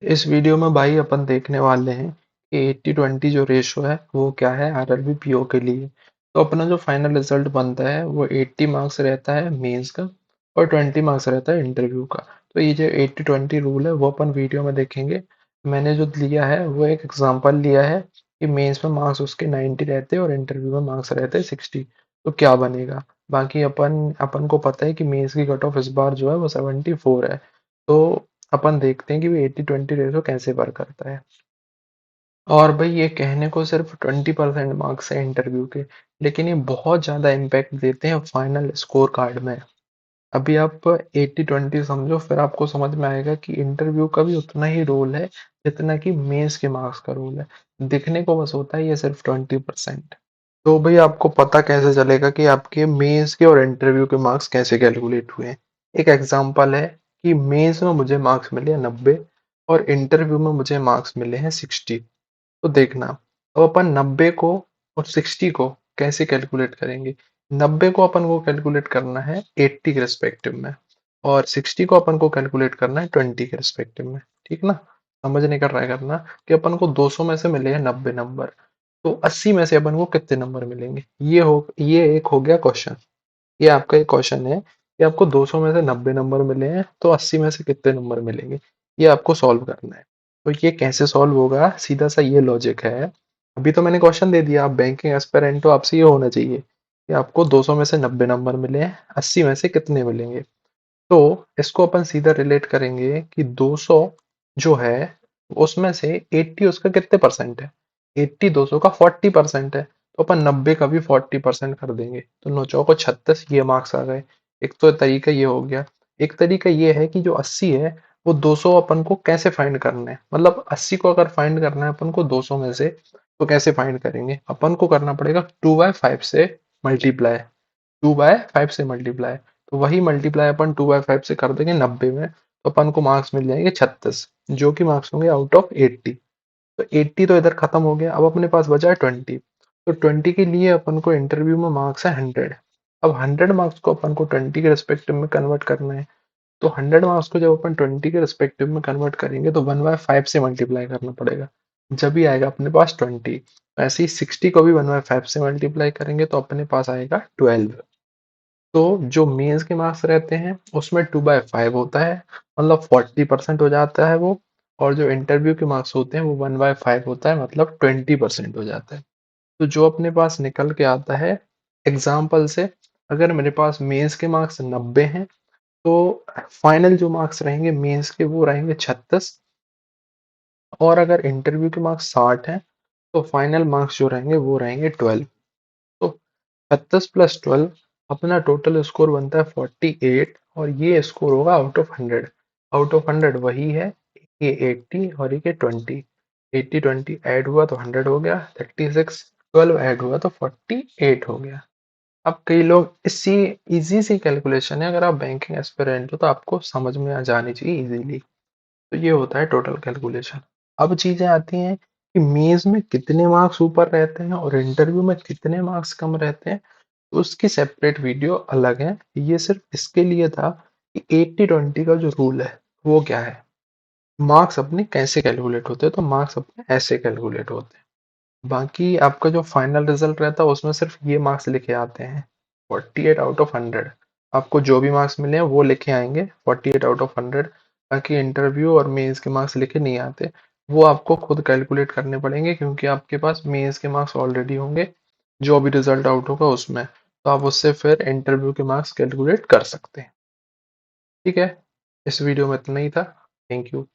इस वीडियो में भाई अपन देखने वाले हैं कि 80-20 जो रेशो है वो क्या है आरआरबी पीओ के लिए। तो अपना जो फाइनल रिजल्ट बनता है वो 80 मार्क्स रहता है मेंस का और 20 मार्क्स रहता है इंटरव्यू का। तो ये जो 80-20 रूल है वो अपन वीडियो में देखेंगे। मैंने जो लिया है वो एक एग्जांपल लिया है कि मेंस में मार्क्स उसके 90 रहते हैं और इंटरव्यू में मार्क्स रहते हैं 60। तो क्या बनेगा। बाकी अपन अपन को पता है कि मेंस की कट ऑफ इस बार जो है वो 74 है। तो अपन देखते हैं कि वो 80-20 रेशो कैसे वर्क करता है। और भाई ये कहने को सिर्फ 20% मार्क्स है इंटरव्यू के, लेकिन ये बहुत ज्यादा इम्पैक्ट देते हैं फाइनल स्कोर कार्ड में। अभी आप 80-20 समझो, फिर आपको समझ में आएगा कि इंटरव्यू का भी उतना ही रोल है जितना कि मेंस के मार्क्स का रोल है। दिखने को बस होता है ये सिर्फ 20%। तो भाई आपको पता कैसे चलेगा कि आपके मेंस के और इंटरव्यू के मार्क्स कैसे कैलकुलेट हुए हैं। एक एग्जांपल है कि मेंस में मुझे मार्क्स मिले हैं 90 और इंटरव्यू में मुझे मार्क्स मिले हैं 60। तो देखना, अब अपन 90 को और 60 को कैसे कैलकुलेट करेंगे। 90 को अपन को कैलकुलेट करना है 80 के रिस्पेक्टिव में और 60 को अपन को कैलकुलेट करना है 20 के रिस्पेक्टिव में। ठीक ना। समझने का ट्राई करना कि अपन को 200 में से मिले हैं 90 नंबर, तो 80 में से अपन को कितने नंबर मिलेंगे। ये एक हो गया क्वेश्चन। ये आपका एक क्वेश्चन है कि आपको 200 में से 90 नंबर मिले हैं तो 80 में से कितने नंबर मिलेंगे। ये आपको सॉल्व करना है। तो ये कैसे सॉल्व होगा, सीधा सा ये लॉजिक है। अभी तो मैंने क्वेश्चन दे दिया, आप बैंकिंग एस्पिरेंट, तो आपसे ये होना चाहिए कि आपको 200 में से 90 नंबर मिले हैं, 80 में से कितने मिलेंगे। तो इसको अपन सीधा रिलेट करेंगे कि 200 जो है उसमें से 80 उसका कितने परसेंट है। 80 200 का 40% है, तो अपन 90 का भी 40% कर देंगे, तो 9 चौको 36, ये मार्क्स आ गए। एक तो तरीका ये हो गया। एक तरीका ये है कि जो 80 है वो 200 अपन को कैसे फाइंड करना है, मतलब 80 को अगर फाइंड करना है अपन को 200 में से, तो कैसे फाइंड करेंगे। अपन को करना पड़ेगा 2/5 से मल्टीप्लाई। 2/5 से मल्टीप्लाई, तो वही मल्टीप्लाई अपन 2/5 से कर देंगे 90 में, तो अपन को मार्क्स मिल जाएंगे 36, जो कि मार्क्स होंगे आउट ऑफ 80। तो 80 तो इधर खत्म हो गया, अब अपने पास बचा है 20। तो 20 के लिए अपन को इंटरव्यू में मार्क्स है 100। अब 100 मार्क्स को अपन को 20 के रिस्पेक्टिव में कन्वर्ट करना है। तो 100 मार्क्स को जब अपन 20 के रिस्पेक्टिव में कन्वर्ट करेंगे तो 1/5 से मल्टीप्लाई करना पड़ेगा, जब भी आएगा अपने पास 20। ऐसे ही 60 को भी 1/5 से मल्टीप्लाई करेंगे तो अपने पास आएगा 12। तो जो मेंस के मार्क्स रहते हैं उसमें 2/5 होता है, मतलब 40% हो जाता है वो। और जो इंटरव्यू के मार्क्स होते हैं वो 1/5 होता है, मतलब 20% हो जाता है। तो जो अपने पास निकल के आता है एग्जाम्पल से, अगर मेरे पास मेंस के मार्क्स 90 हैं तो फाइनल जो मार्क्स रहेंगे मेंस के वो रहेंगे 36। और अगर इंटरव्यू के मार्क्स 60 हैं तो फाइनल मार्क्स जो रहेंगे वो रहेंगे 12। तो 36 प्लस 12, अपना टोटल स्कोर बनता है 48, और ये स्कोर होगा आउट ऑफ 100। आउट ऑफ 100 वही है, ये 80 और ये 20। 80-20 ऐड हुआ तो 100 हो गया 36, 12 ऐड हुआ तो 48 हो गया। अब कई लोग इसी इजी सी कैलकुलेशन है, अगर आप बैंकिंग एस्पिरेंट हो तो आपको समझ में आ जानी चाहिए इजीली। तो ये होता है टोटल कैलकुलेशन। अब चीजें आती हैं कि मेंस में कितने मार्क्स ऊपर रहते हैं और इंटरव्यू में कितने मार्क्स कम रहते हैं, तो उसकी सेपरेट वीडियो अलग है। ये सिर्फ इसके लिए था कि 80-20 का जो रूल है वो क्या है, मार्क्स अपने कैसे कैलकुलेट होते हैं। तो मार्क्स अपने ऐसे कैलकुलेट होते हैं। बाकी आपका जो फाइनल रिजल्ट रहता है उसमें सिर्फ ये मार्क्स लिखे आते हैं, 48 आउट ऑफ 100। आपको जो भी मार्क्स मिले हैं वो लिखे आएंगे 48 आउट ऑफ 100। बाकी इंटरव्यू और मेंस के मार्क्स लिखे नहीं आते, वो आपको खुद कैलकुलेट करने पड़ेंगे, क्योंकि आपके पास मेंस के मार्क्स ऑलरेडी होंगे जो भी रिजल्ट आउट होगा उसमें। तो आप उससे फिर इंटरव्यू के मार्क्स कैलकुलेट कर सकते हैं। ठीक है, इस वीडियो में इतना ही था। Thank you.